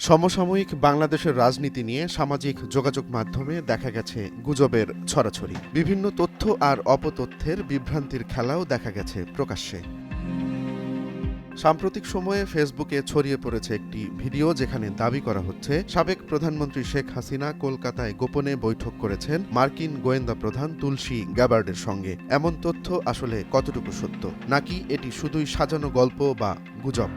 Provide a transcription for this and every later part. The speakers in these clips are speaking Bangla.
সমসাময়িক বাংলাদেশের রাজনীতি নিয়ে সামাজিক যোগাযোগ মাধ্যমে দেখা গেছে গুজবের ছড়াছড়ি। বিভিন্ন তথ্য আর অপতথ্যের বিভ্রান্তির খেলাও দেখা গেছে প্রকাশ্যে। সাম্প্রতিক সময়ে ফেসবুকে ছড়িয়ে পড়েছে একটি ভিডিও, যেখানে দাবি করা হচ্ছে সাবেক প্রধানমন্ত্রী শেখ হাসিনা কলকাতায় গোপনে বৈঠক করেছেন মার্কিন গোয়েন্দা প্রধান তুলসী গ্যাবার্ডের সঙ্গে। এমন তথ্য আসলে কতটুকু সত্য, নাকি এটি শুধুই সাজানো গল্প বা গুজব?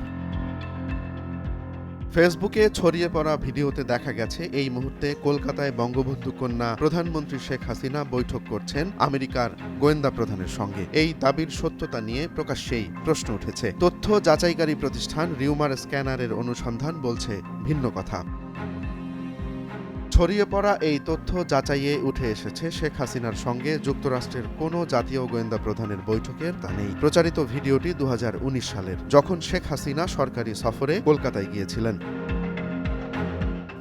ফেসবুকে ছড়িয়ে পড়া ভিডিওতে দেখা গেছে এই মুহূর্তে কলকাতায় বঙ্গবন্ধু কন্যা প্রধানমন্ত্রী শেখ হাসিনা বৈঠক করছেন আমেরিকার গোয়েন্দা প্রধানের সঙ্গে। এই দাবির সত্যতা নিয়ে প্রকাশ্যেই প্রশ্ন উঠেছে। তথ্য যাচাইকারী প্রতিষ্ঠান রিউমার স্ক্যানারের অনুসন্ধান বলছে ভিন্ন কথা। ছড়িয়ে পড়া এই তথ্য যাচাইয়ে উঠে এসেছে শেখ হাসিনার সঙ্গে যুক্তরাষ্ট্রের কোনো জাতীয় গোয়েন্দা প্রধানের বৈঠকের তা নেই। প্রচারিত ভিডিওটি 2019 সালের, যখন শেখ হাসিনা সরকারি সফরে কলকাতায় গিয়েছিলেন।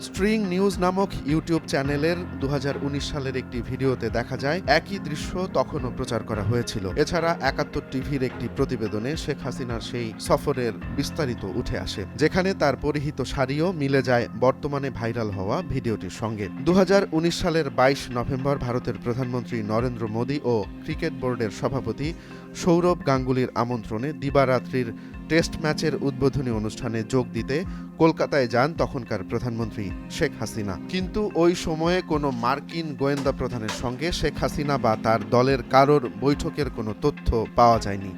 স্ট্রিং নিউজ নামক ইউটিউব চ্যানেলের 2019 সালের একটি ভিডিওতে দেখা যায় একই দৃশ্য তখনও প্রচার করা হয়েছিল। এছাড়া 71 টিভির একটি প্রতিবেদনে শেখ হাসিনার সেই সফরের বিস্তারিত উঠে আসে, যেখানে তার পরিহিত শাড়িও মিলে যায় বর্তমানে ভাইরাল হওয়া ভিডিওটির সঙ্গে। 2019 সালের 22 নভেম্বর ভারতের প্রধানমন্ত্রী নরেন্দ্র মোদী ও ক্রিকেট বোর্ডের সভাপতি সৌরভ গাঙ্গুলির আমন্ত্রণে দিবারাত্রির টেস্ট ম্যাচের উদ্বোধনী অনুষ্ঠানে যোগ দিতে কলকাতায় যান তখনকার প্রধানমন্ত্রী শেখ হাসিনা। কিন্তু ওই সময়ে কোনো মার্কিন গোয়েন্দা প্রধানের সঙ্গে শেখ হাসিনা বা তার দলের কারোর বৈঠকের কোনো তথ্য পাওয়া যায়নি।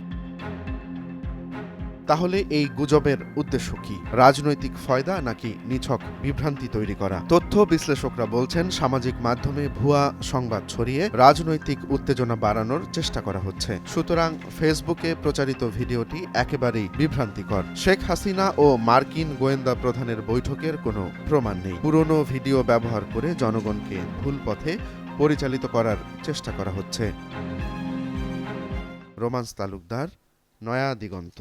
তাহলে এই গুজবের উদ্দেশ্য কি? রাজনৈতিক ফয়দা নাকি নিছক বিভ্রান্তি তৈরি করা? তথ্য বিশ্লেষকরা বলছেন সামাজিক মাধ্যমে ভুয়া সংবাদ ছড়িয়ে রাজনৈতিক উত্তেজনা বাড়ানোর চেষ্টা করা হচ্ছে। সুতরাং ফেসবুকে প্রচারিত ভিডিওটি একেবারেই বিভ্রান্তিকর। শেখ হাসিনা ও মার্কিন গোয়েন্দা প্রধানের বৈঠকের কোনো প্রমাণ নেই। পুরনো ভিডিও ব্যবহার করে জনগণকে ভুল পথে পরিচালিত করার চেষ্টা করা হচ্ছে। রোমান্স তালুকদার, নয়া দিগন্ত।